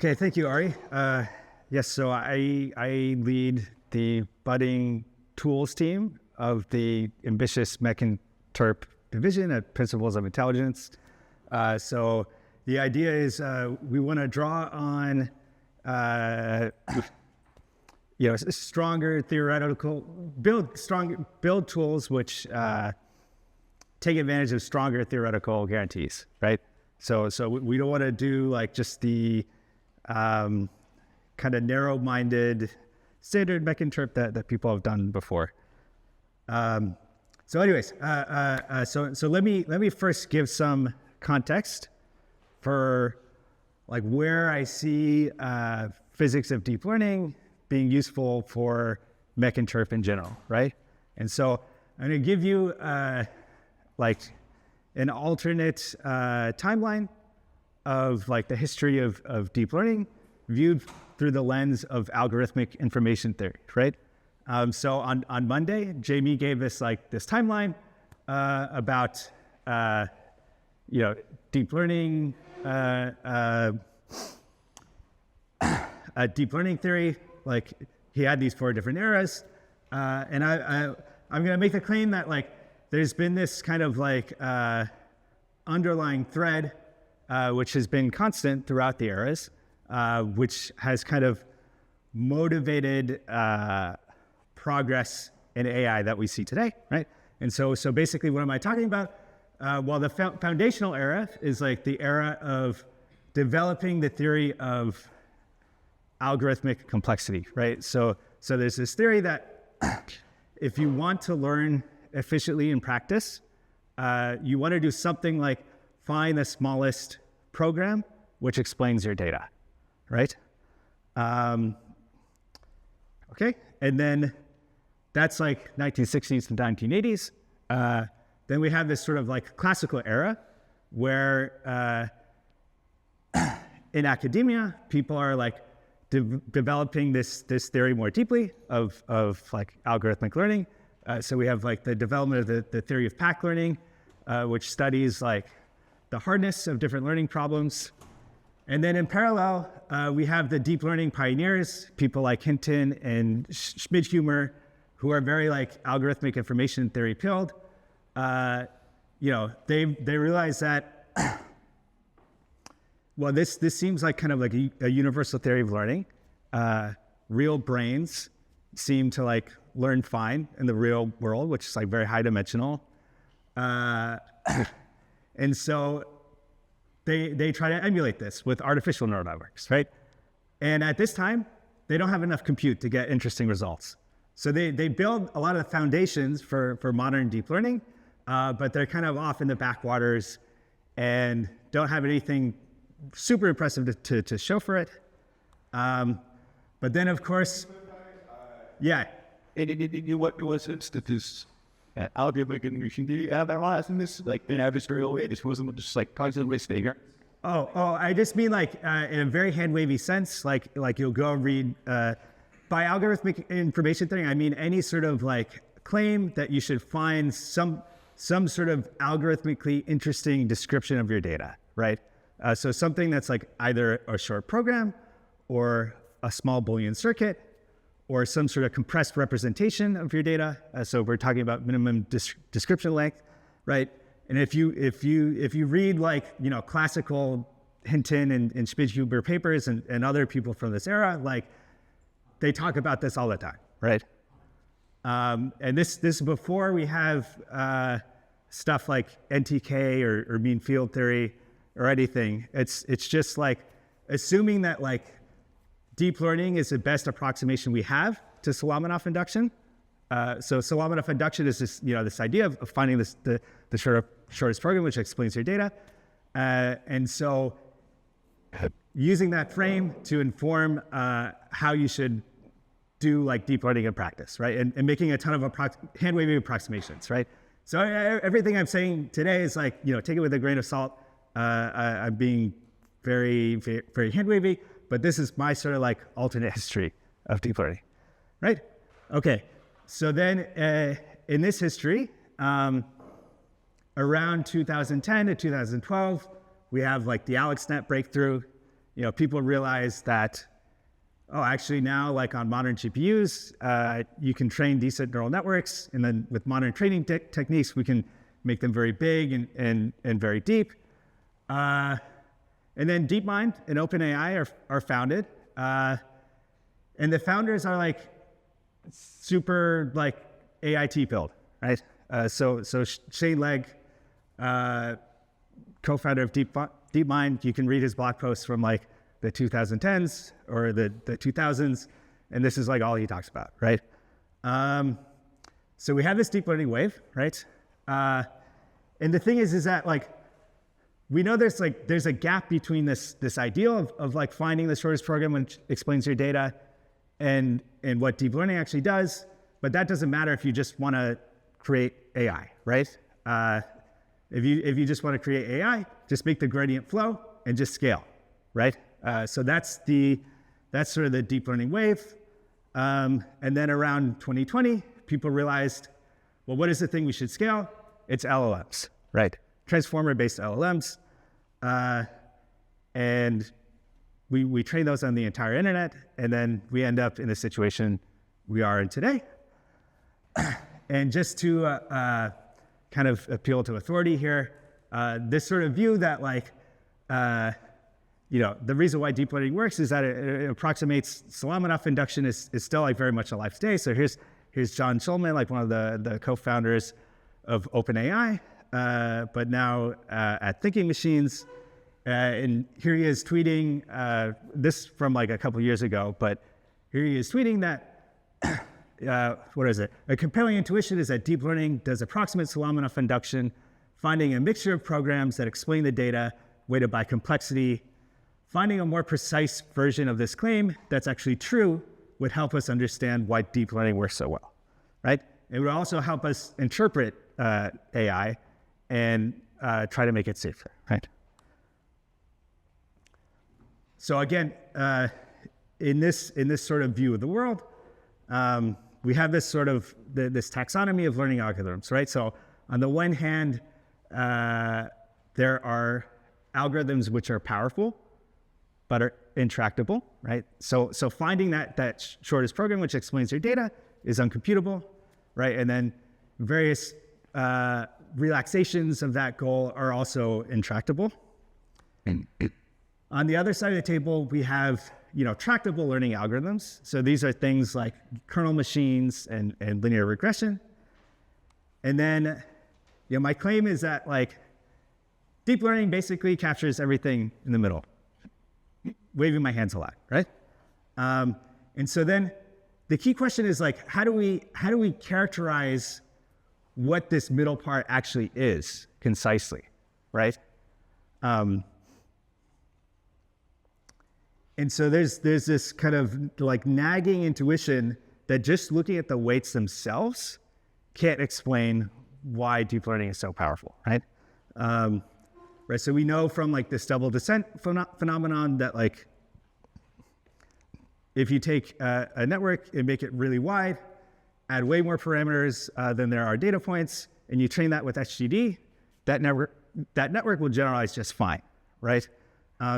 Okay, thank you, Ari. Yes, so I lead the budding tools team of the ambitious Mack-Interp division at Principles of Intelligence. So the idea is we want to draw on stronger theoretical, build tools which take advantage of stronger theoretical guarantees, right? So we don't want to do like just the kind of narrow-minded standard Mack-Interp that people have done before. So anyways, so let me first give some context for like where I see physics of deep learning being useful for Mack-Interp in general, right? And so I'm going to give you like an alternate timeline of like the history of deep learning viewed through the lens of algorithmic information theory, right? So on Monday, Jamie gave us like this timeline about deep learning, deep learning theory. Like he had these 4 different eras, and I'm going to make the claim that like there's been this kind of like underlying thread which has been constant throughout the eras, which has kind of motivated progress in AI that we see today, right? And so basically what am I talking about? Well, the foundational era is like the era of developing the theory of algorithmic complexity, right? So there's this theory that if you want to learn efficiently in practice, you want to do something like find the smallest program which explains your data, right? Okay, and then that's like 1960s to 1980s. Then we have this sort of like classical era where in academia, people are like developing this theory more deeply of like algorithmic learning. So we have like the development of the theory of pack learning, which studies like the hardness of different learning problems. And then in parallel, we have the deep learning pioneers, people like Hinton and Schmidhuber, who are very like algorithmic information theory pilled. They realize that, well, this seems like kind of like a universal theory of learning. Real brains seem to like learn fine in the real world, which is like very high dimensional. And so they try to emulate this with artificial neural networks, right? And at this time, they don't have enough compute to get interesting results. So they build a lot of the foundations for modern deep learning, but they're kind of off in the backwaters and don't have anything super impressive to show for it. But then, of course, yeah. What was it that this algorithmic information theory analyzing this like in adversarial way? This wasn't just like constantly staying. Oh, I just mean like in a very hand wavy sense, like you'll go read by algorithmic information theory. I mean any sort of like claim that you should find some sort of algorithmically interesting description of your data, right? So something that's like either a short program or a small Boolean circuit or some sort of compressed representation of your data. So we're talking about minimum description length, right? And if you read like classical Hinton and Schmidhuber papers and other people from this era, like they talk about this all the time, right? And this is before we have stuff like NTK or mean field theory or anything. It's just like assuming that like deep learning is the best approximation we have to Solomonoff induction. So Solomonoff induction is this idea of finding the shortest program which explains your data. And so using that frame to inform how you should do like deep learning in practice, right? And making a ton of hand-wavy approximations, right? So everything I'm saying today is like, take it with a grain of salt. I'm being very, very, very hand-wavy, but this is my sort of like alternate history of deep learning, right? Okay, so then in this history, around 2010 to 2012, we have like the AlexNet breakthrough. people realize that, oh, actually now, like on modern GPUs, you can train decent neural networks, and then with modern training techniques, we can make them very big and very deep. And then DeepMind and OpenAI are founded, and the founders are like super like AIT build, right? So Shane Legg, co-founder of DeepMind, you can read his blog posts from like the 2010s or the 2000s, and this is like all he talks about, right? So we have this deep learning wave, right? And the thing is that like we know there's a gap between this ideal of like finding the shortest program which explains your data and what deep learning actually does, but that doesn't matter if you just want to create AI, right? If you just want to create AI, just make the gradient flow and just scale, right? So that's sort of the deep learning wave. And then around 2020, people realized, well, what is the thing we should scale? It's LLMs, right? Transformer-based LLMs. And we train those on the entire internet, and then we end up in the situation we are in today. And just to kind of appeal to authority here, this sort of view that like, the reason why deep learning works is that it approximates Salamonoff induction is still like very much alive today. So here's John Schulman, like one of the co-founders of OpenAI, but now at Thinking Machines. And here he is tweeting, this from like a couple years ago, but here he is tweeting that, what is it? A compelling intuition is that deep learning does approximate Salamonoff induction, finding a mixture of programs that explain the data weighted by complexity. Finding a more precise version of this claim that's actually true would help us understand why deep learning works so well, right? It would also help us interpret AI and try to make it safer, right? So again, in this sort of view of the world, we have this sort of this taxonomy of learning algorithms, right? So on the one hand, there are algorithms which are powerful but are intractable, right? So finding that shortest program which explains your data is uncomputable, right? And then various relaxations of that goal are also intractable. On the other side of the table, we have tractable learning algorithms. So these are things like kernel machines and linear regression. And then my claim is that like deep learning basically captures everything in the middle. Waving my hands a lot, right? And so then the key question is like, how do we characterize what this middle part actually is concisely, right? And so there's this kind of like nagging intuition that just looking at the weights themselves can't explain why deep learning is so powerful, right? Right. So we know from like this double descent phenomenon that like if you take a network and make it really wide, add way more parameters than there are data points, and you train that with HGD, that network will generalize just fine, right?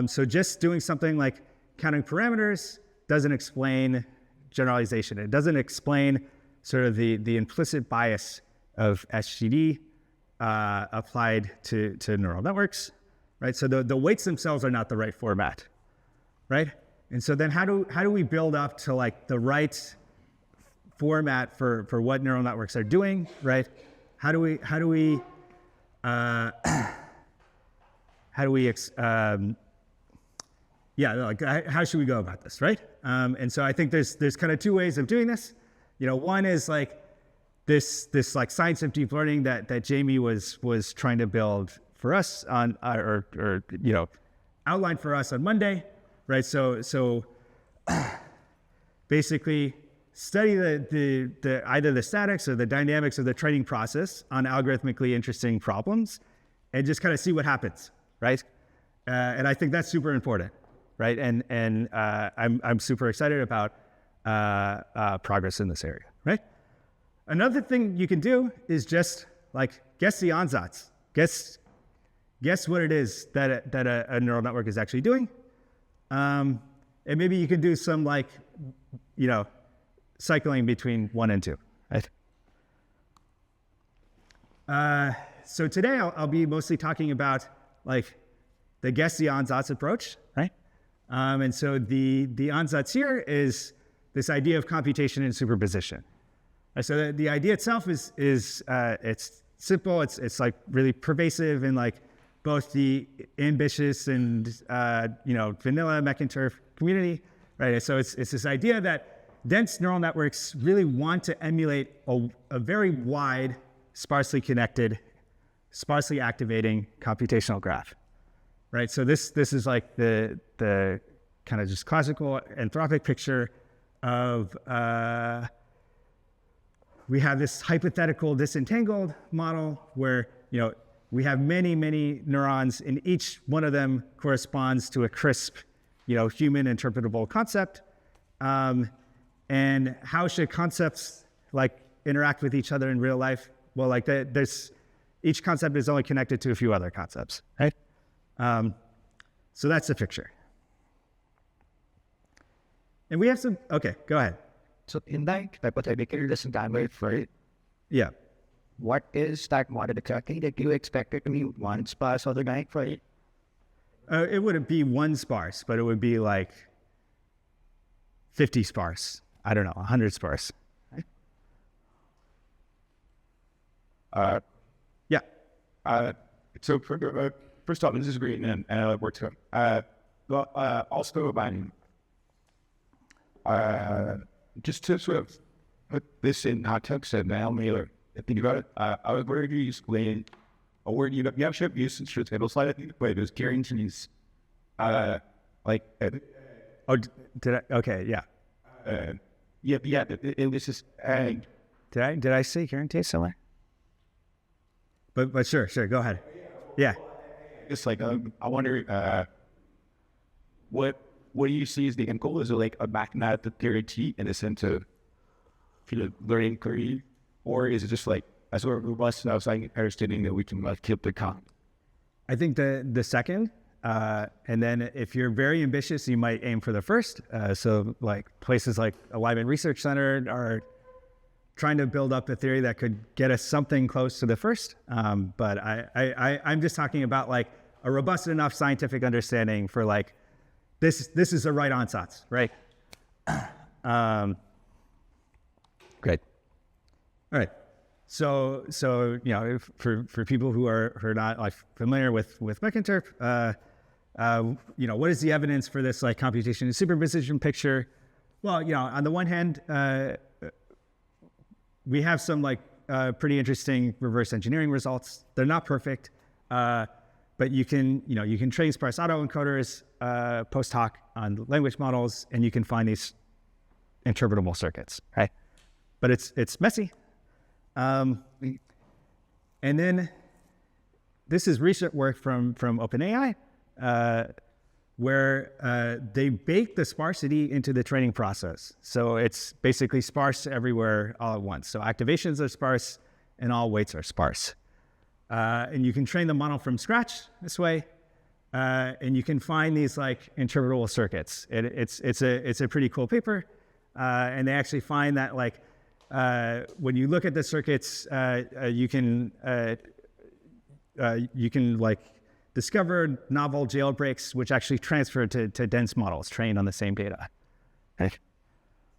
So just doing something like counting parameters doesn't explain generalization. It doesn't explain sort of the implicit bias of SGD applied to neural networks, right? So the weights themselves are not the right format, right? And so then how do we build up to like the right format for what neural networks are doing, right? How should we go about this, right? And so I think there's kind of two ways of doing this. One is like this like science of deep learning that Jamie was trying to build for us on or outlined for us on Monday, right? So basically study the either the statics or the dynamics of the training process on algorithmically interesting problems, and just kind of see what happens, right? And I think that's super important, right? And I'm super excited about progress in this area, right? Another thing you can do is just like guess the ansatz, guess what it is that a neural network is actually doing. And maybe you can do some like, cycling between 1 and 2. Right? So today I'll be mostly talking about like the guess the ansatz approach, right? And so the ansatz here is this idea of computation and superposition. So the idea itself is it's simple. It's like really pervasive in like both the ambitious and vanilla Mack-interp community, right? So it's this idea that dense neural networks really want to emulate a very wide, sparsely connected, sparsely activating computational graph, right? So this is like the kind of just classical anthropic picture of we have this hypothetical disentangled model where we have many neurons, and each one of them corresponds to a crisp human interpretable concept. And how should concepts like interact with each other in real life? Well, like each concept is only connected to a few other concepts, right? So that's the picture. And we have some, okay, go ahead. So in that hypothetical disentanglement, right? Yeah. What is that model exactly that you expected to be one sparse or the night, right? It wouldn't be 1 sparse, but it would be like 50 sparse. I don't know, 100 sparse. Yeah. So first off, this is great, and I worked on. Also about just to sort of put this in context, and now Mailer, think about it. I was wondering if you explain a word you have should use since your table slide. I think, but it was guarantees. Oh, did I? Okay, yeah. Yeah. It was just. Did I say guarantee somewhere? But sure, go ahead. Yeah. It's like I wonder what do you see as the end goal? Is it like a mathematical guarantee in the sense of learning curve, or is it just like a sort of robust enough understanding that we can like keep the count? I think the second, and then if you're very ambitious, you might aim for the first. So like places like Alignment Research Center are trying to build up a theory that could get us something close to the first. But I'm just talking about like a robust enough scientific understanding for like, this is the right ansatz, right? Great. All right. So for people who are not like familiar with Mack-interp, what is the evidence for this like computation and superposition picture? Well, on the one hand, we have some like pretty interesting reverse engineering results. They're not perfect, but you can train sparse autoencoders post hoc on language models, and you can find these interpretable circuits, right? But it's messy. And then this is recent work from OpenAI, where they bake the sparsity into the training process. So it's basically sparse everywhere all at once. So activations are sparse and all weights are sparse. And you can train the model from scratch this way. And you can find these like interpretable circuits. It's a pretty cool paper. And they actually find that like, when you look at the circuits, you can like discover novel jailbreaks, which actually transfer to dense models trained on the same data.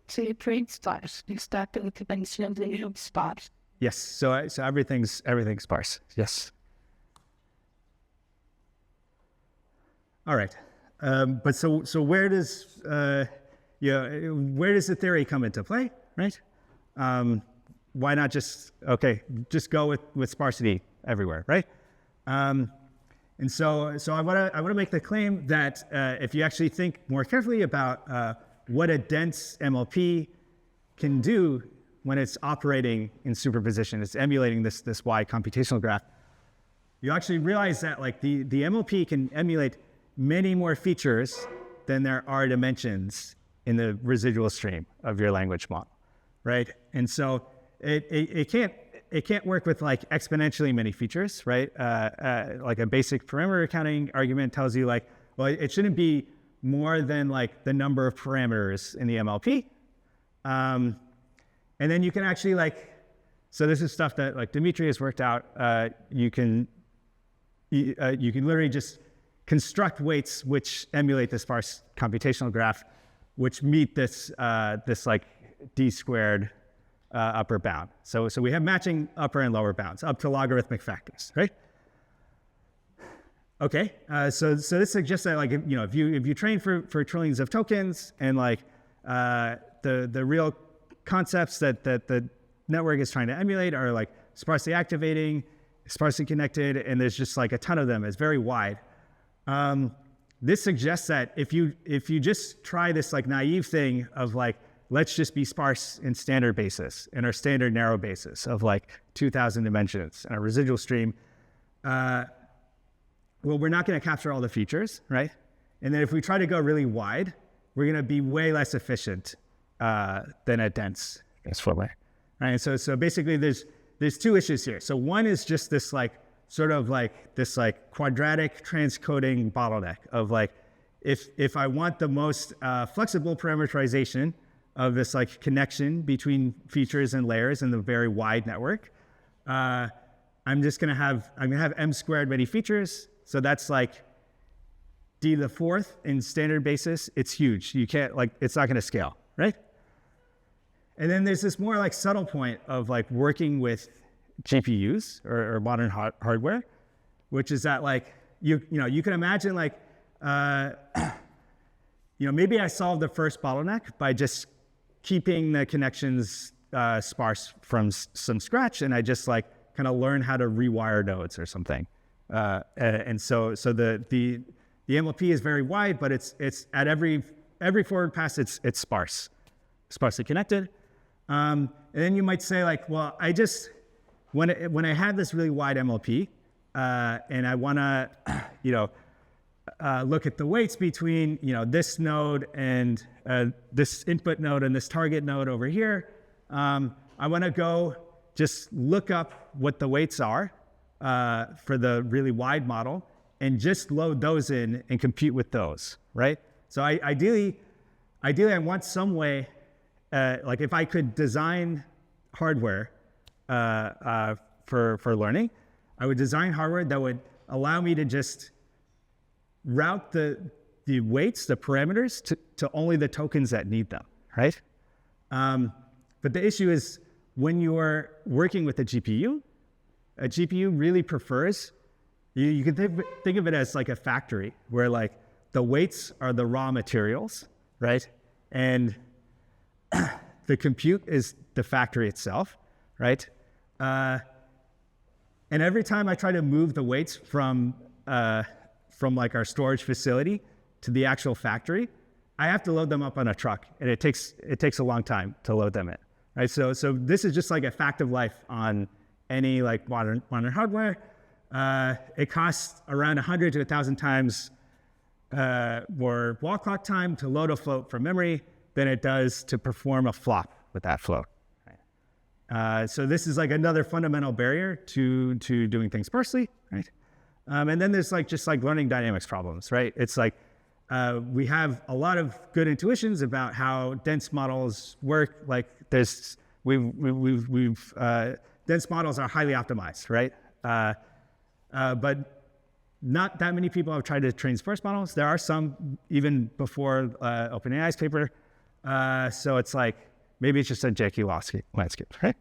So you train sparse. You start to conventional sparse. Yes. So everything's sparse. Yes. All right. But so where does the theory come into play, right? Why not just go with sparsity everywhere, right? And so I want to make the claim that if you actually think more carefully about what a dense MLP can do when it's operating in superposition, it's emulating this wide computational graph, you actually realize that like the MLP can emulate many more features than there are dimensions in the residual stream of your language model, right? And so it can't work with like exponentially many features, right? Like a basic parameter counting argument tells you like, well, it shouldn't be more than like the number of parameters in the MLP. And then you can actually so this is stuff that like Dimitri has worked out. You can literally just construct weights which emulate the sparse computational graph, which meet this like d squared upper bound. So we have matching upper and lower bounds up to logarithmic factors, right? Okay, so this suggests that if you train for trillions of tokens and the real concepts that the network is trying to emulate are like sparsely activating, sparsely connected, and there's just like a ton of them. It's very wide. This suggests that if you just try this like naive thing of like, let's just be sparse in standard basis, in our standard narrow basis of like 2,000 dimensions and a residual stream, well, we're not going to capture all the features, right? And then if we try to go really wide, we're going to be way less efficient than a dense way, right? So basically, there's two issues here. So one is just this like sort of like this like quadratic transcoding bottleneck of like if I want the most flexible parameterization of this like connection between features and layers in the very wide network, I'm gonna have m squared many features. So that's like d to the fourth in standard basis. It's huge. You can't it's not gonna scale, right? And then there's this more like subtle point of like working with GPUs or modern hardware, which is that like you can imagine like maybe I solved the first bottleneck by just keeping the connections sparse from some scratch, and I just like kind of learn how to rewire nodes or something. And so the MLP is very wide, but it's at every forward pass it's sparsely connected. And then you might say like, well, I just when I have this really wide MLP and I want to look at the weights between this node and this input node and this target node over here, I want to go just look up what the weights are for the really wide model and just load those in and compute with those, right? So ideally I want some way, like if I could design hardware for learning, I would design hardware that would allow me to just route the weights, the parameters to only the tokens that need them, right? But the issue is when you're working with a GPU really prefers, you can think of it as like a factory where like the weights are the raw materials, right? And the compute is the factory itself, right? And every time I try to move the weights from like our storage facility to the actual factory, I have to load them up on a truck, and it takes a long time to load them in, right? So this is just like a fact of life on any like modern hardware. It costs around 100 to 1,000 times more wall clock time to load a float from memory than it does to perform a flop with that float. So this is like another fundamental barrier to doing things sparsely, right? And then there's like just like learning dynamics problems, right? It's like we have a lot of good intuitions about how dense models work. Like dense models are highly optimized, right? But not that many people have tried to train sparse models. There are some even before OpenAI's paper. So it's like, maybe it's just a janky landscape, right?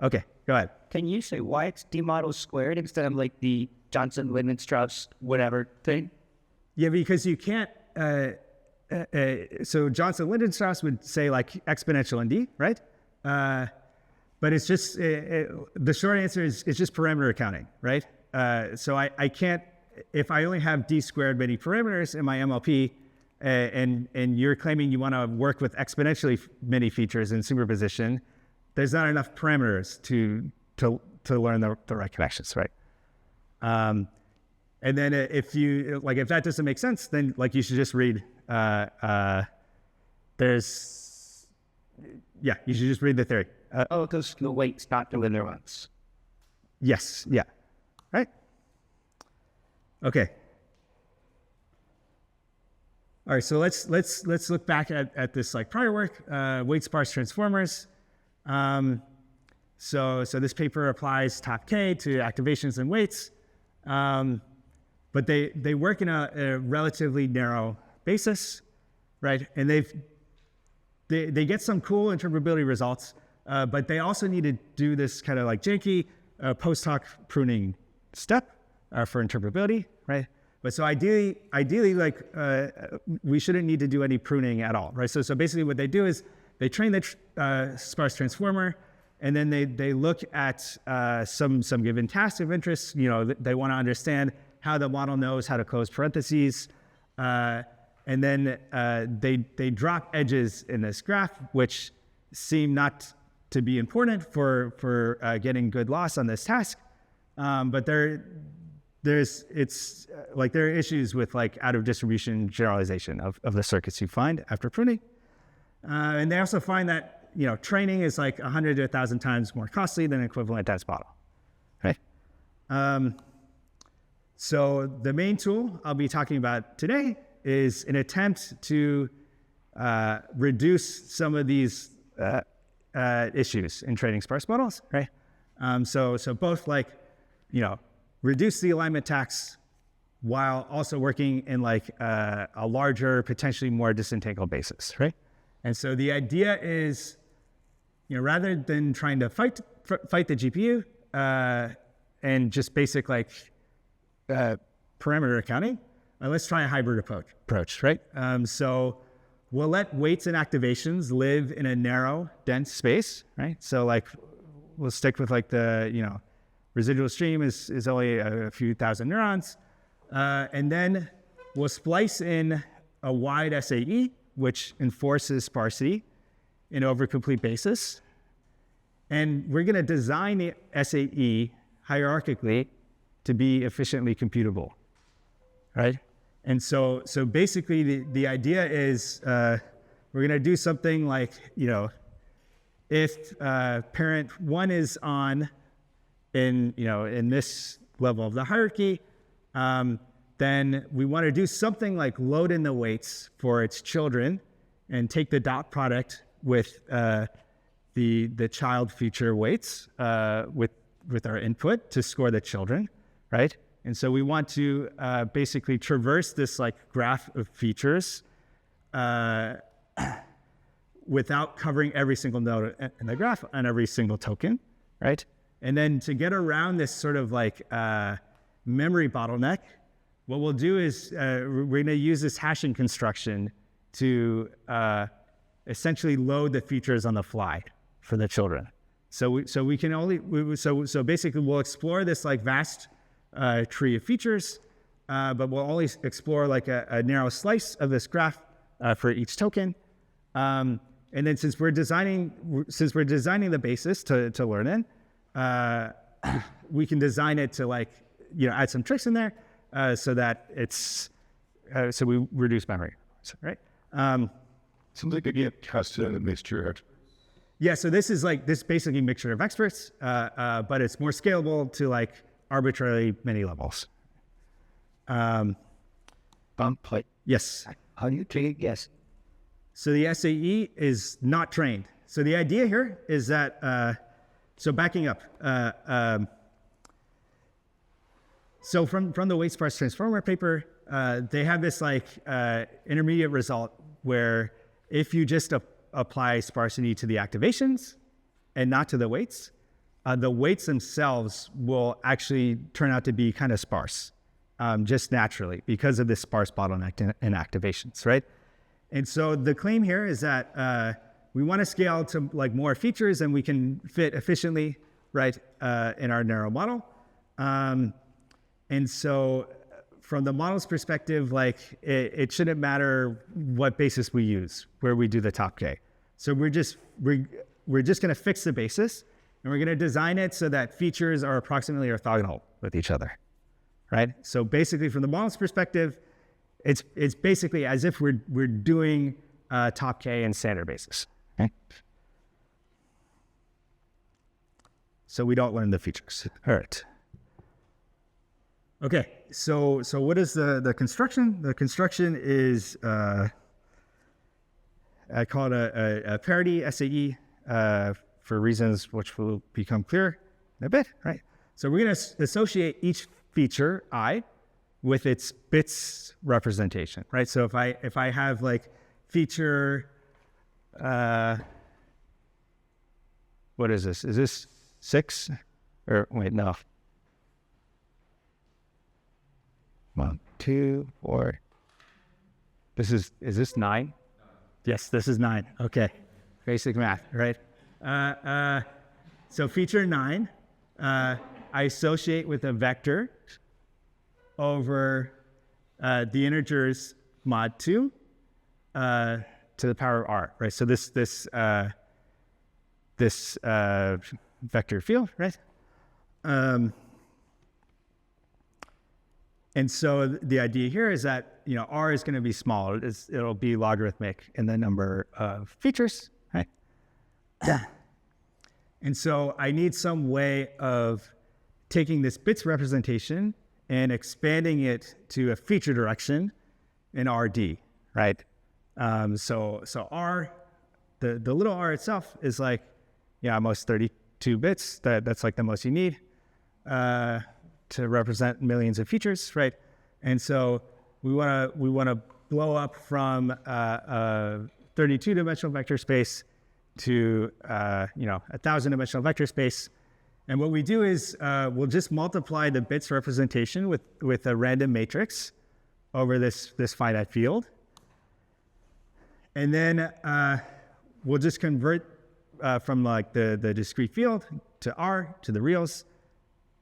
Okay, go ahead. Can you say why it's d model squared instead of like the Johnson, Linden, Strauss, whatever thing? Yeah, because you can't. So Johnson, Linden, Strauss would say like exponential ND, right? But it's just the short answer is it's just parameter accounting, right? So I can't, if I only have d squared many parameters in my MLP, and you're claiming you want to work with exponentially many features in superposition, there's not enough parameters to learn the right connections, right? And then if that doesn't make sense, then like you should just read. You should just read the theory. Because the weights, not the linear ones. Yes. Yeah. Right. Okay. All right, so let's look back at this like prior work, weight sparse transformers. So this paper applies top K to activations and weights, but they work in a relatively narrow basis, right? And they get some cool interpretability results, but they also need to do this kind of like janky post hoc pruning step for interpretability, right? But so ideally, like we shouldn't need to do any pruning at all, right? So basically, what they do is they train the sparse transformer, and then they look at some given task of interest. You know, they want to understand how the model knows how to close parentheses, and then they drop edges in this graph, which seem not to be important for getting good loss on this task, but there are issues with like out of distribution generalization of the circuits you find after pruning. And they also find that, you know, training is like 100 to 1,000 times more costly than an equivalent dense model, right? So the main tool I'll be talking about today is an attempt to reduce some of these issues in training sparse models, right? So both like, you know, reduce the alignment tax while also working in like a larger, potentially more disentangled basis, right? And so the idea is, you know, rather than trying to fight the GPU and just basic like parameter accounting, let's try a hybrid approach, right? So we'll let weights and activations live in a narrow, dense space, right? So like we'll stick with like the, you know, residual stream is only a few thousand neurons. And then we'll splice in a wide SAE, which enforces sparsity in over complete basis. And we're going to design the SAE hierarchically to be efficiently computable, right? And so basically the idea is we're going to do something like, you know, if parent 1 is on in this level of the hierarchy, then we want to do something like load in the weights for its children and take the dot product with the child feature weights with our input to score the children, right? And so we want to basically traverse this like graph of features without covering every single node in the graph on every single token, right? And then to get around this sort of like memory bottleneck, what we'll do is we're going to use this hashing construction to essentially load the features on the fly for the children. So we can only so basically we'll explore this like vast tree of features, but we'll only explore like a narrow slice of this graph for each token. And then since we're designing the basis to learn in, we can design it to like, you know, add some tricks in there so that it's so we reduce memory, right? Seems like a custom mixture. Yeah, so this is like this basically mixture of experts, but it's more scalable to like arbitrarily many levels. Yes. How do you train it? Yes. So the SAE is not trained. So the idea here is that, so backing up, so from the weight sparse transformer paper, they have this like intermediate result where if you just apply sparsity to the activations and not to the weights themselves will actually turn out to be kind of sparse, just naturally because of this sparse bottleneck in activations, right? And so the claim here is that we want to scale to like more features and we can fit efficiently, right, in our narrow model. And so from the model's perspective, like it shouldn't matter what basis we use, where we do the top K. So we're just going to fix the basis and we're going to design it so that features are approximately orthogonal with each other, right? So basically from the model's perspective, it's basically as if we're doing top K and standard basis. Okay? So we don't learn the features. All right. Okay. So what is the construction? The construction is I call it a parity SAE for reasons which will become clear in a bit, right? So we're going to associate each feature I with its bits representation, right? So if I have like feature, what is this? Is this 6? Or wait, no. 1, 2, 4. Is this 9? Yes, this is 9. Okay. Basic math, right? So feature 9, I associate with a vector over the integers mod 2 to the power of r, right? So this vector field, right? And so the idea here is that, R is going to be small. It'll be logarithmic in the number of features, right? And so I need some way of taking this bits representation and expanding it to a feature direction in RD, right? So R, the little r itself is like, almost 32 bits. That's like the most you need to represent millions of features, right? And so we want to blow up from a 32-dimensional vector space to a 1,000-dimensional vector space. And what we do is we'll just multiply the bits representation with a random matrix over this finite field. And then we'll just convert from like the discrete field to R to the reals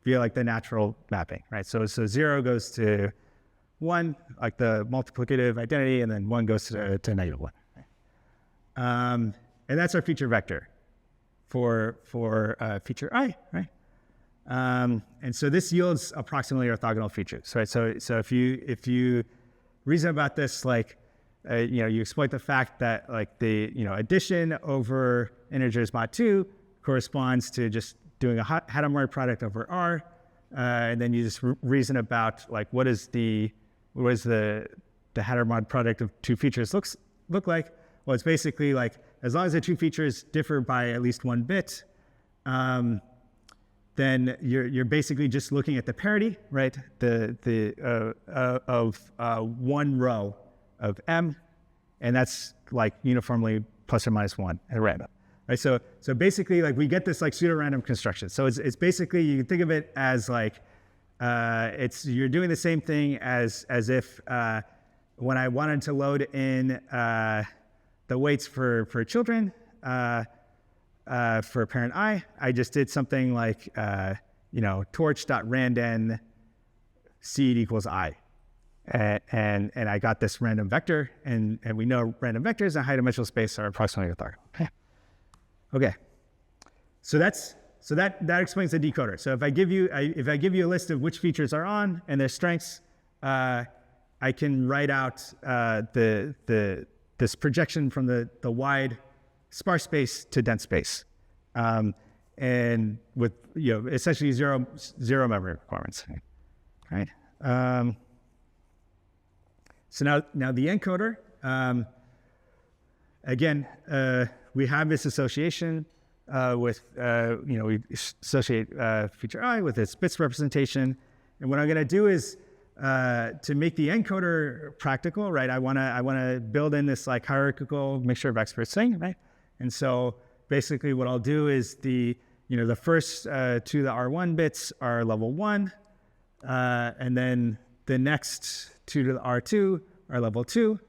via like the natural mapping, right? So 0 goes to 1, like the multiplicative identity, and then 1 goes to -1. And that's our feature vector for feature I, right? And so this yields approximately orthogonal features, right? So if you reason about this, like you exploit the fact that like the addition over integers mod 2 corresponds to just doing a Hadamard product over R, and then you just reason about like what is the Hadamard product of two features look like? Well, it's basically like as long as the two features differ by at least 1 bit, then you're basically just looking at the parity, right? Of one row of M, and that's like uniformly plus or minus 1 at random, right? So basically, like we get this like pseudo-random construction. So it's basically, you can think of it as like you're doing the same thing as if when I wanted to load in the weights for children for parent I just did something like torch.randn seed equals I. And I got this random vector, and we know random vectors in high dimensional space are approximately orthogonal. Okay, so that explains the decoder. So if I give you a list of which features are on and their strengths, I can write out this projection from the wide sparse space to dense space, and with essentially zero memory requirements, right? So now the encoder, again, we have this association with, we associate feature I with its bits representation. And what I'm going to do is to make the encoder practical, right? I want to build in this like hierarchical mixture of experts thing, right? And so basically what I'll do is the first two of the R1 bits are level 1, and then the next 2 to the R2 are level 2,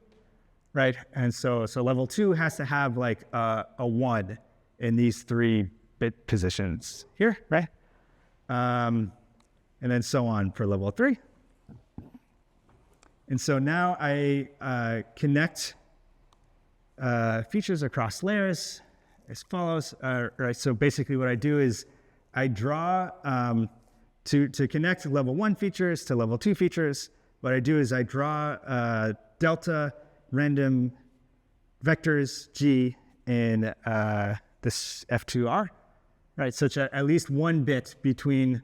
right? And so level 2 has to have like a 1 in these 3 bit positions here, right? And then so on for level 3. And so now I connect features across layers as follows. Right, so basically what I do is I draw to connect level 1 features to level 2 features. What I do is I draw delta random vectors G in this F2R, right? Such that at least 1 bit between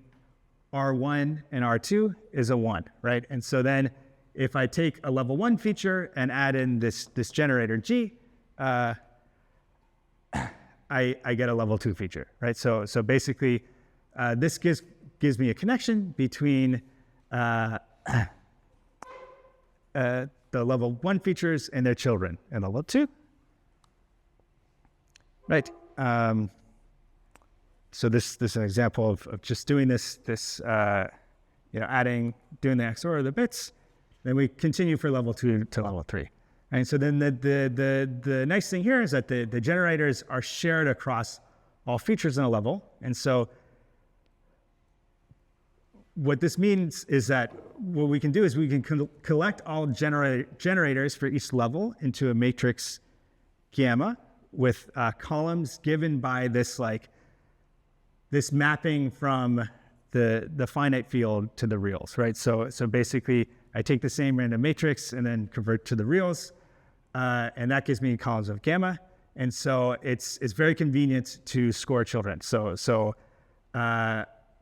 R1 and R2 is a 1, right? And so then if I take a level 1 feature and add in this generator G, I get a level 2 feature, right? So basically, this gives me a connection between the level 1 features and their children in level 2, right? So this is an example of just doing this doing the XOR of the bits. Then we continue for level 2 to level 3. And so then the nice thing here is that the generators are shared across all features in a level. And so what this means is that what we can do is we can collect all generators for each level into a matrix gamma with columns given by this mapping from the finite field to the reals, right? So basically, I take the same random matrix and then convert to the reals, and that gives me columns of gamma. And so it's very convenient to score children. So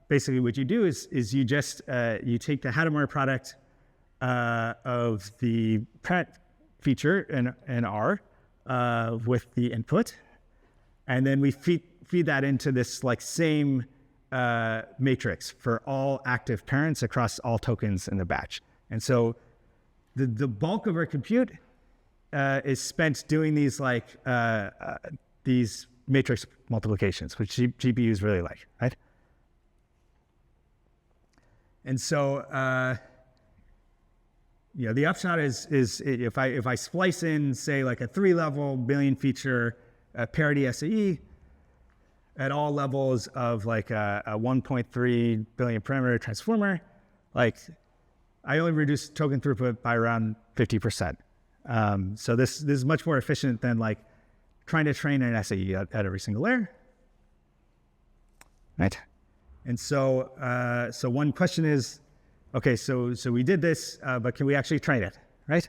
basically, what you do is you just you take the Hadamard product of the parent feature in R with the input, and then we feed that into this same matrix for all active parents across all tokens in the batch. And so the bulk of our compute is spent doing these matrix multiplications, which GPUs really like, right? And so the upshot is if I splice in, say, a 3-level billion feature parity SAE at all levels of a 1.3 billion parameter transformer, I only reduce token throughput by around 50%. So this is much more efficient than trying to train an SAE at every single layer, right? And so one question is, okay, so we did this, but can we actually train it, right?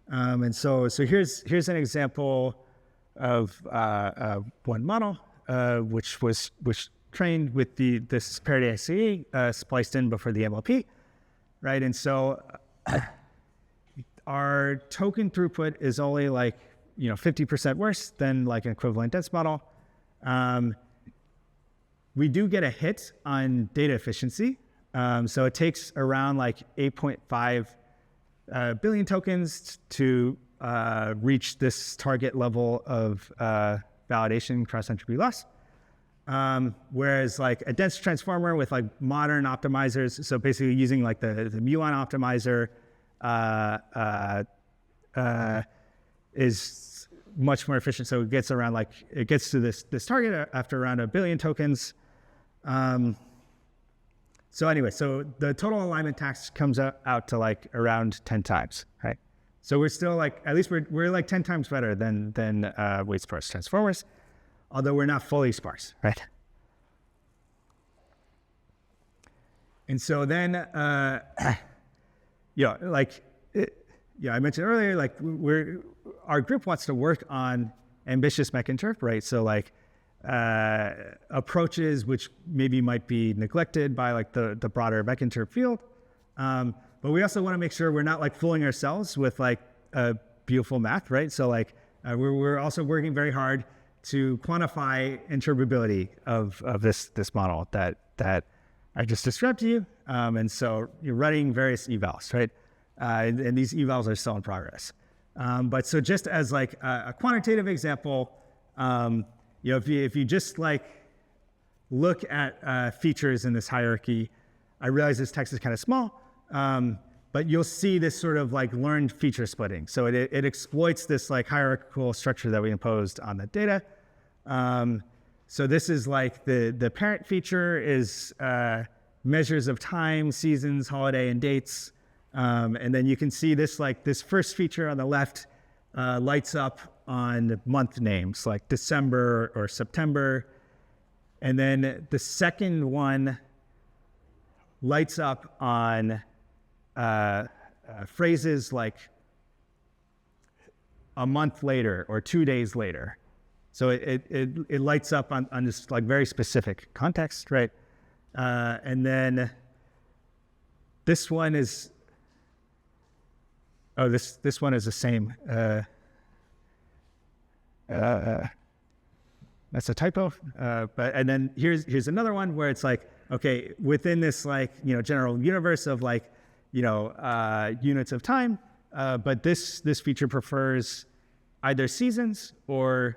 And so here's an example of one model which was trained with this parity SAE spliced in before the MLP, right? And so our token throughput is only 50% worse than an equivalent dense model. We do get a hit on data efficiency. So it takes around 8.5 billion tokens to reach this target level of validation cross entropy loss. Whereas a dense transformer with modern optimizers, so basically using the muon optimizer is much more efficient. So it gets around it gets to this target after around 1 billion tokens. So anyway, so the total alignment tax comes out to around 10 times, right? So we're still at least we're 10 times better than weight sparse transformers, although we're not fully sparse, right? And so then, I mentioned earlier, our group wants to work on ambitious mech-interp, right? So approaches which maybe might be neglected by the broader mech-interp field. But we also want to make sure we're not fooling ourselves with beautiful math, right? So we're also working very hard to quantify interpretability of this model that I just described to you. And so you're running various evals, right? And these evals are still in progress. But so just as a quantitative example, if you just look at features in this hierarchy, I realize this text is kind of small, but you'll see this sort of learned feature splitting. So it exploits this hierarchical structure that we imposed on the data. So this is the parent feature is measures of time, seasons, holiday, and dates. And then you can see this this first feature on the left lights up on month names like December or September. And then the second one lights up on phrases like a month later or 2 days later. So it lights up on this very specific context, right? And then This one is, this one is the same. That's a typo. And then here's another one where it's like, okay, within this like, general universe of like, units of time, but this feature prefers either seasons or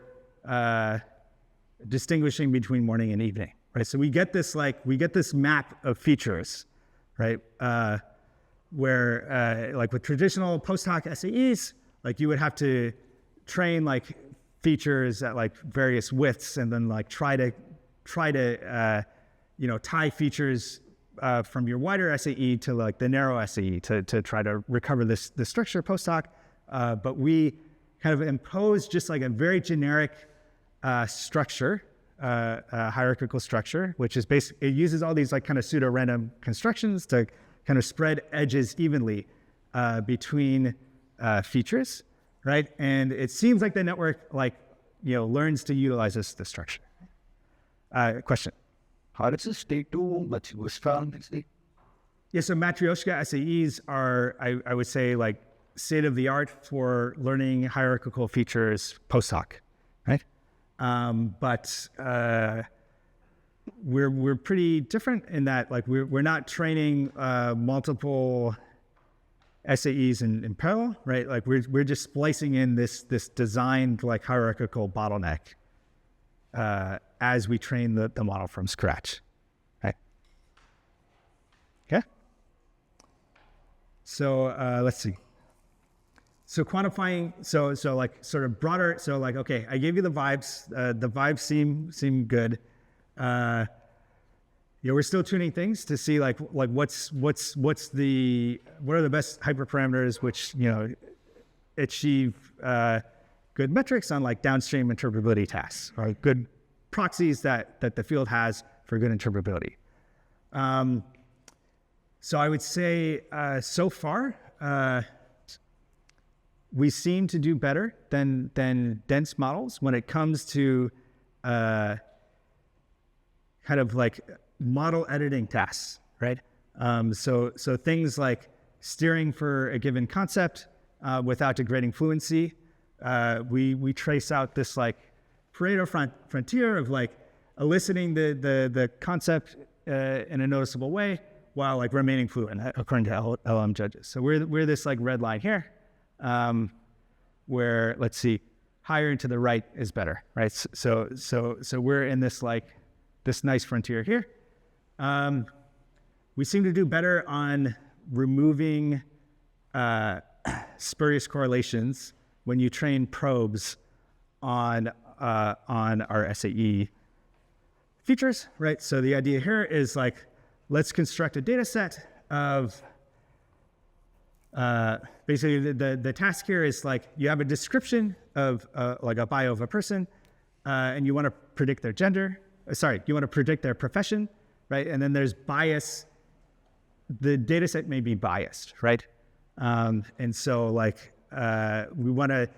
distinguishing between morning and evening, right? So we get this map of features, right? Where like with traditional post hoc SAEs, like you would have to train like features at like various widths and then like try to tie features from your wider SAE to like the narrow SAE to try to recover the structure post hoc. But we kind of impose just like a very generic structure, hierarchical structure, which is it uses all these like kind of pseudo-random constructions to kind of spread edges evenly between features, right? And it seems like the network learns to utilize this structure. Question? How does this take to what was found? Yeah, so Matryoshka SAEs are, I would say, like state of the art for learning hierarchical features post hoc, right? But we're pretty different in that like we're not training multiple SAEs in parallel, right? Like we're just splicing in this designed like hierarchical bottleneck as we train the model from scratch, right? Okay. So let's see. So quantifying, so like sort of broader. So like, okay, I gave you the vibes. The vibes seem good. We're still tuning things to see like what are the best hyperparameters which achieve good metrics on like downstream interpretability tasks, or good proxies that the field has for good interpretability. So I would say so far we seem to do better than dense models when it comes to kind of like model editing tasks, right? So things like steering for a given concept without degrading fluency. We trace out this like Pareto frontier of like eliciting the concept in a noticeable way while like remaining fluent according to LM judges. So we're this like red line here, where let's see, higher and to the right is better, right? So we're in this like this nice frontier here. We seem to do better on removing spurious correlations when you train probes on our SAE features, right? So the idea here is like, let's construct a data set of basically the task here is like you have a description of like a bio of a person, and you want to predict their gender. You want to predict their profession, right? And then there's bias. The data set may be biased, right? And so like we want to,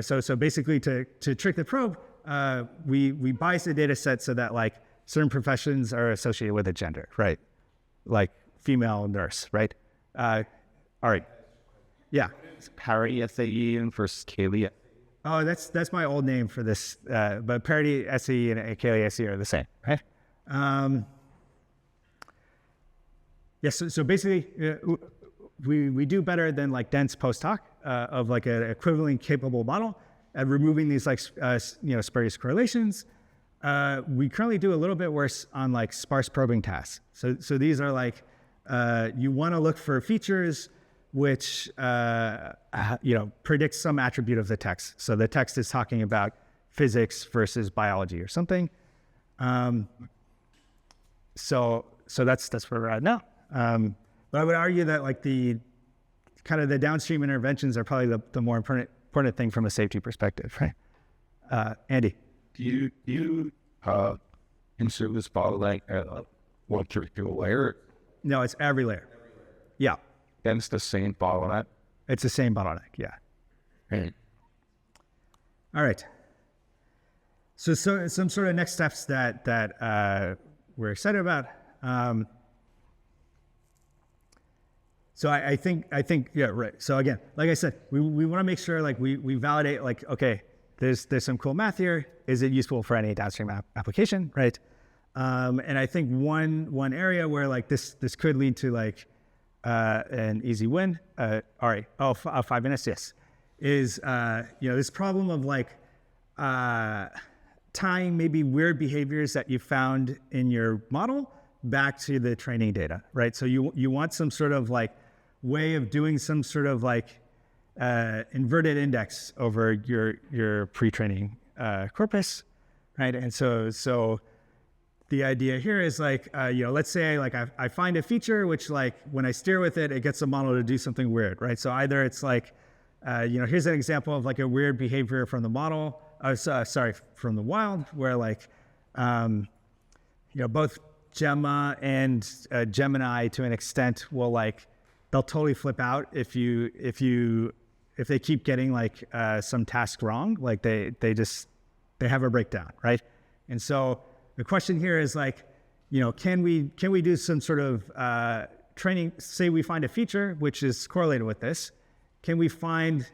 so basically to trick the probe, we bias the data set so that like certain professions are associated with a gender, right? Like female nurse, right? All right. Yeah. Parity SAE and versus Cayley. Oh, that's my old name for this. But parity SAE and Cayley SAE are the same, right? Yes. So basically, we do better than like dense post hoc of like an equivalent capable model at removing these like spurious correlations. We currently do a little bit worse on like sparse probing tasks. So these are like you want to look for features which predict some attribute of the text. So the text is talking about physics versus biology or something. So that's where we're at now. But I would argue that like the kind of the downstream interventions are probably the more important thing from a safety perspective, right? Andy, Do you insert this bottleneck at one particular layer? no, it's every layer. Yeah, Then it's the same bottleneck. it's the same bottleneck. Yeah. Right. All right. So some sort of next steps that we're excited about. So I think yeah, right. So again, like I said, we want to make sure like we validate like, okay, there's some cool math here. Is it useful for any downstream application, right? And I think one area where like this could lead to like an easy win. All right. 5 minutes. Yes. Is this problem of like tying maybe weird behaviors that you found in your model back to the training data, right? So you want some sort of like way of doing some sort of like inverted index over your pre-training corpus, right? And so the idea here is like, let's say like I find a feature which like when I steer with it, it gets the model to do something weird, right? So either it's like, here's an example of like a weird behavior from the model, from the wild, where like, both Gemma and Gemini to an extent will like, they'll totally flip out if they keep getting like some task wrong, like they have a breakdown, right? And so the question here is like, can we do some sort of training? Say we find a feature which is correlated with this. Can we find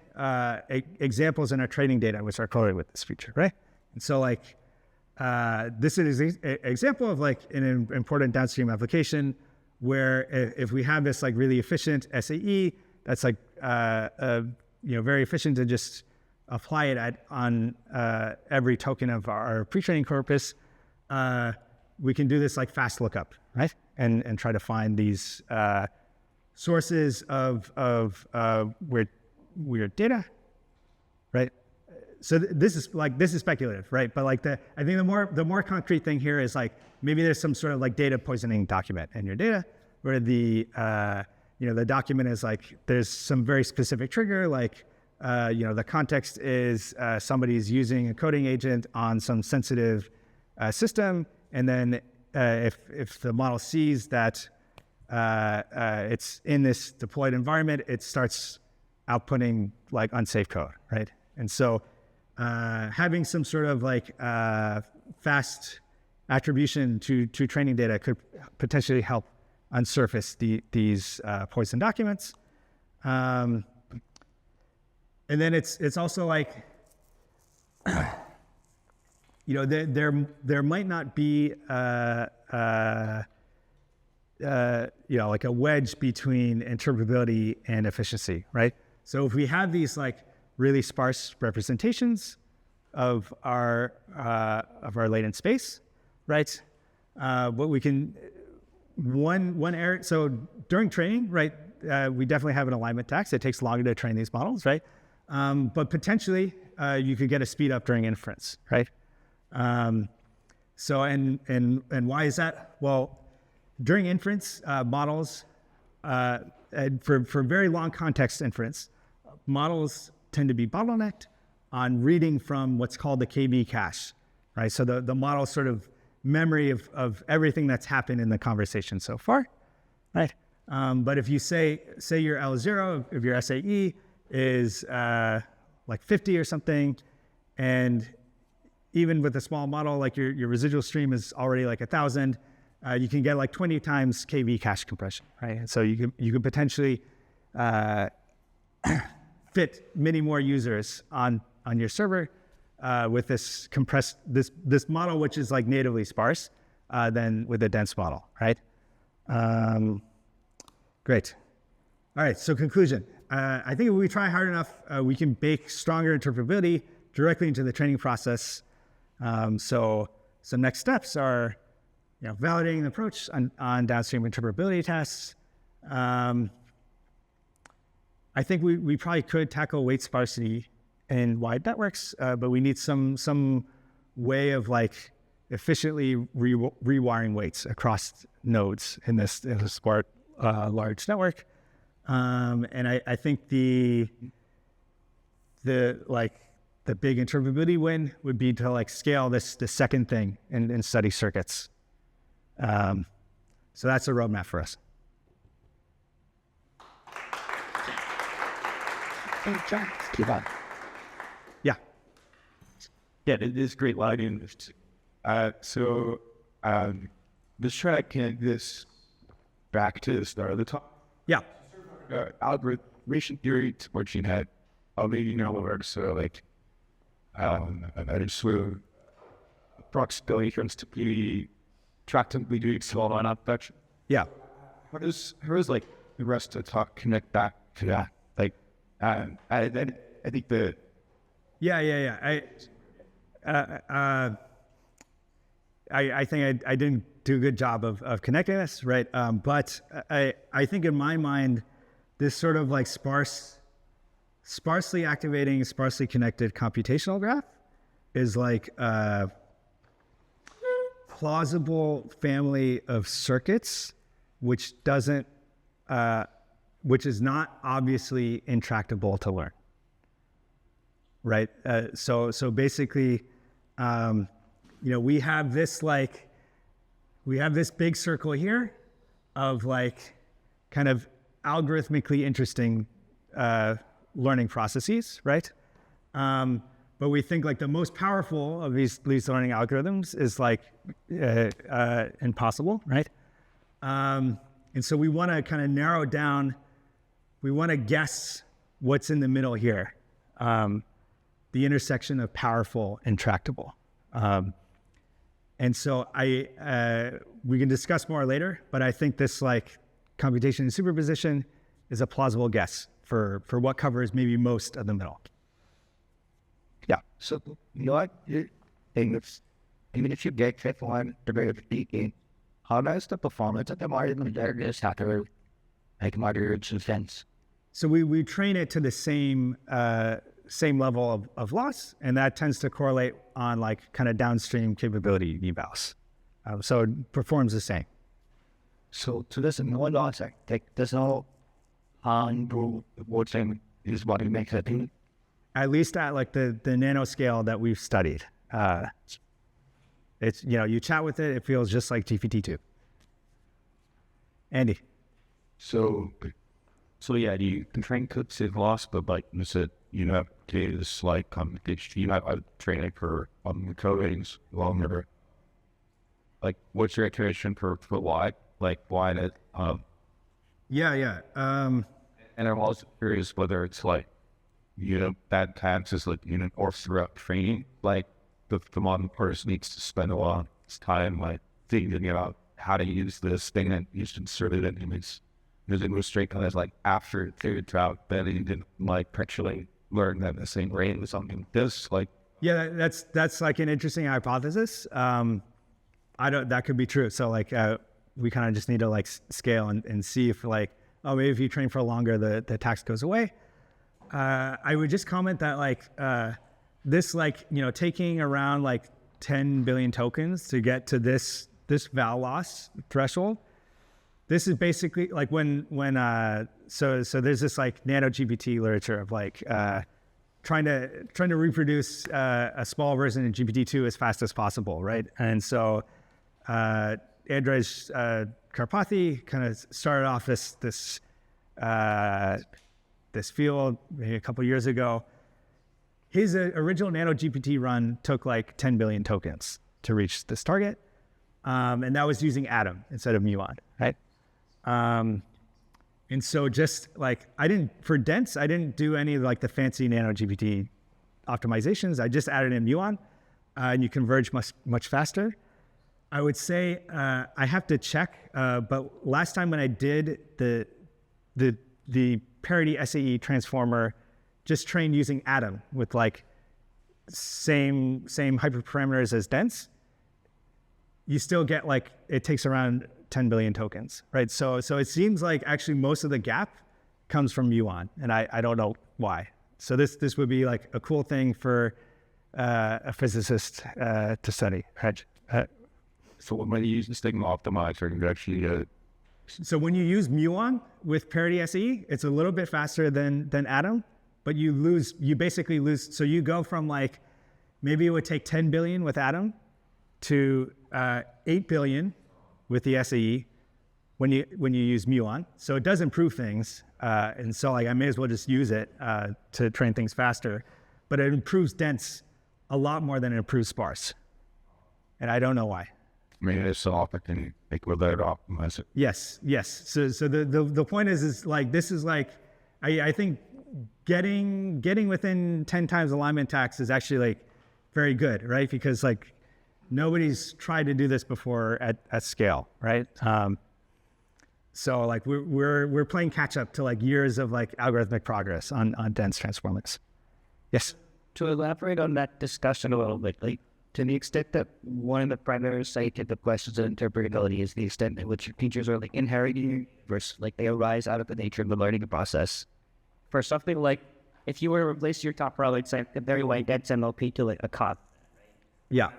examples in our training data which are correlated with this feature, right? And so like this is an example of like an important downstream application where if we have this like really efficient SAE that's like very efficient to just apply it on every token of our pre-training corpus, we can do this like fast lookup, right? And try to find these sources of weird data, right? So this is speculative, right? But like I think the more concrete thing here is like maybe there's some sort of like data poisoning document in your data where the document is like there's some very specific trigger, like the context is somebody's using a coding agent on some sensitive system, and then if the model sees that it's in this deployed environment, it starts outputting like unsafe code, right? And so having some sort of like fast attribution to training data could potentially help unsurface these poison documents. And then it's also like, there might not be like a wedge between interpretability and efficiency, right? So if we have these like really sparse representations of our latent space, right? What we can one area. So during training, right? We definitely have an alignment tax. It takes longer to train these models, right? But potentially you could get a speed up during inference, right? So why is that? Well, during inference, models for very long context inference, models tend to be bottlenecked on reading from what's called the KB cache, right? So the model sort of memory of everything that's happened in the conversation so far, right? But if you say your L0, if your SAE is like 50 or something, and even with a small model, like your residual stream is already like 1,000, you can get like 20 times KV cache compression, right? And so you could potentially fit many more users on your server with this compressed this model, which is like natively sparse, than with a dense model, right? Great. All right. So conclusion. I think if we try hard enough, we can bake stronger interpretability directly into the training process. So some next steps are, validating the approach on downstream interpretability tests. I think we probably could tackle weight sparsity in wide networks, but we need some way of like efficiently rewiring weights across nodes in this large network. And I think the big interpretability win would be to like scale the second thing in study circuits. So that's a roadmap for us. Yeah. Yeah, it is great lighting. Let's try to connect this back to the start of the talk. Yeah. algorithm theory to what you had. Maybe work. So like, I just sort of approximately turns to be tractably doing small on affection. Yeah. How does like the rest of the talk connect back to that? Like, I think the I think I didn't do a good job of connecting this, right? But I think in my mind, this sort of like sparsely activating, sparsely connected computational graph is like a plausible family of circuits, which is not obviously intractable to learn, right? So basically, we have this big circle here of like kind of algorithmically interesting learning processes, right? But we think like the most powerful of these learning algorithms is like impossible, right? And so we want to kind of narrow down. We want to guess what's in the middle here, the intersection of powerful and tractable. And so we can discuss more later, but I think this like computation and superposition is a plausible guess for what covers maybe most of the middle. Yeah. So what things, even if you get fifth one, the very speaking, how does the performance of the model just have to make moderate sense? So we train it to the same level of loss, and that tends to correlate on like kind of downstream capability evals. So it performs the same. So this is no loss. Like there's no undo what thing is what it makes it. At least at like the nanoscale that we've studied. It's, you chat with it, it feels just like GPT-2. Andy. So yeah, you can train cooks in loss, but like you said, have this like computation. I'm training for codings longer. Like, what's your iteration for why? Like, why that? Yeah. And I'm also curious whether it's like, that times is like, or throughout training, like the modern person needs to spend a lot of time like thinking about how to use this thing and you should insert it in image. Because it was straight kind of like after it figured out that he didn't like actually learn that in the same rate or something. This like, yeah, that's like an interesting hypothesis. That could be true. So like we kind of just need to like scale and see if like, maybe if you train for longer, the tax goes away. I would just comment that like this like, taking around like 10 billion tokens to get to this val loss threshold. This is basically like when so there's this like nano GPT literature of like trying to reproduce a small version of GPT-2 as fast as possible, right? And so Andrej Karpathy kind of started off this field maybe a couple years ago. His original nano GPT run took like 10 billion tokens to reach this target, and that was using Atom instead of muon, right? And so just like I didn't do any of like the fancy nano GPT optimizations. I just added in muon, and you converge much faster. I would say I have to check, but last time when I did the parity SAE transformer, just trained using Atom with like same hyperparameters as dense, you still get like it takes around 10 billion tokens, right? So it seems like actually most of the gap comes from muon, and I don't know why. So this would be like a cool thing for a physicist to study. So when you use the stigma optimizer, you actually so when you use muon with parity SE, it's a little bit faster than Atom, but you basically lose. So you go from like maybe it would take 10 billion with Atom to 8 billion with the SAE when you use muon. So it does improve things, and so like I may as well just use it to train things faster, but it improves dense a lot more than it improves sparse, and I don't know why. maybe it's so often like we're let optimize it. Yes. So the point is like, this is like, I think getting within 10 times alignment tax is actually like very good, right? Because like nobody's tried to do this before at scale, right? So like we're playing catch up to like years of like algorithmic progress on dense transformers. Yes. To elaborate on that discussion a little bit, like to the extent that one of the primary scientific questions of interpretability is the extent in which features are like inherited versus like they arise out of the nature of the learning process. For something like, if you were to replace your top row, it's like a very wide dense NLP to like a cop. Yeah.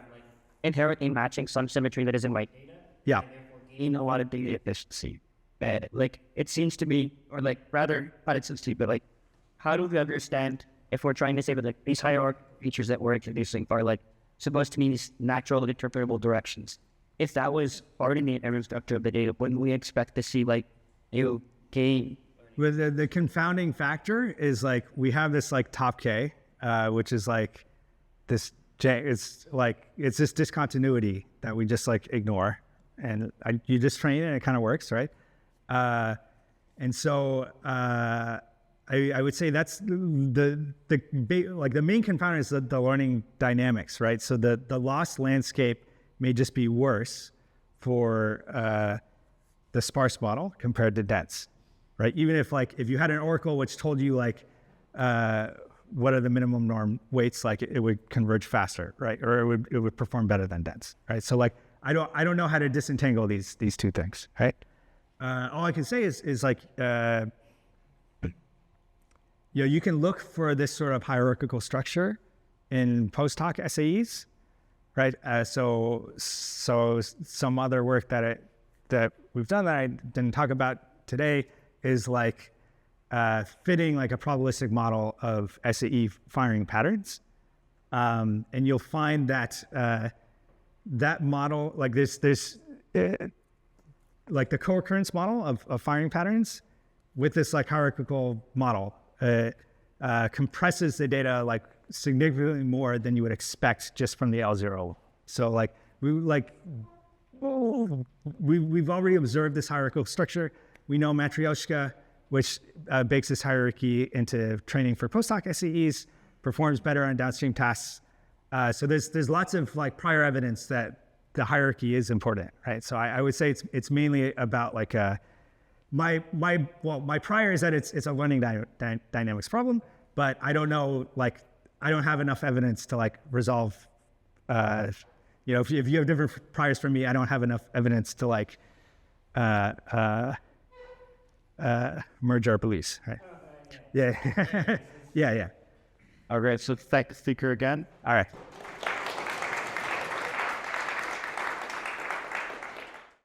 Inherently matching some symmetry that isn't right data. Yeah. Gain a lot of data efficiency. But like it seems to be, or like rather, not it seems to be, but like, how do we understand if we're trying to say that like these hierarchical features that we're introducing are like supposed to be these natural and interpretable directions? If that was part of the inherent structure of the data, wouldn't we expect to see like gain? With the confounding factor is like we have this like top K, which is like this. It's this discontinuity that we just like ignore, and you just train it and it kind of works, right? And so I would say that's the main confounder is the learning dynamics, right? So the lost landscape may just be worse for the sparse model compared to dense, right? Even if you had an oracle which told you like what are the minimum norm weights, like it would converge faster, right? Or it would perform better than dense, right? So like I don't know how to disentangle these two things, right? All I can say is like you can look for this sort of hierarchical structure in post-hoc SAEs, right? So some other work that we've done that I didn't talk about today is like fitting like a probabilistic model of SAE firing patterns, and you'll find that that model, like there's like the co-occurrence model of firing patterns with this like hierarchical model compresses the data like significantly more than you would expect just from the L0. So like we've already observed this hierarchical structure. We know Matryoshka, which bakes this hierarchy into training for post-hoc SAEs, performs better on downstream tasks. So there's lots of like prior evidence that the hierarchy is important, right? So I would say it's mainly about like my prior is that it's a learning dynamics problem, but I don't know, like I don't have enough evidence to like resolve. If you have different priors from me, I don't have enough evidence to like merge our beliefs, right? Yeah. Yeah. All right, so thank the speaker again. All right.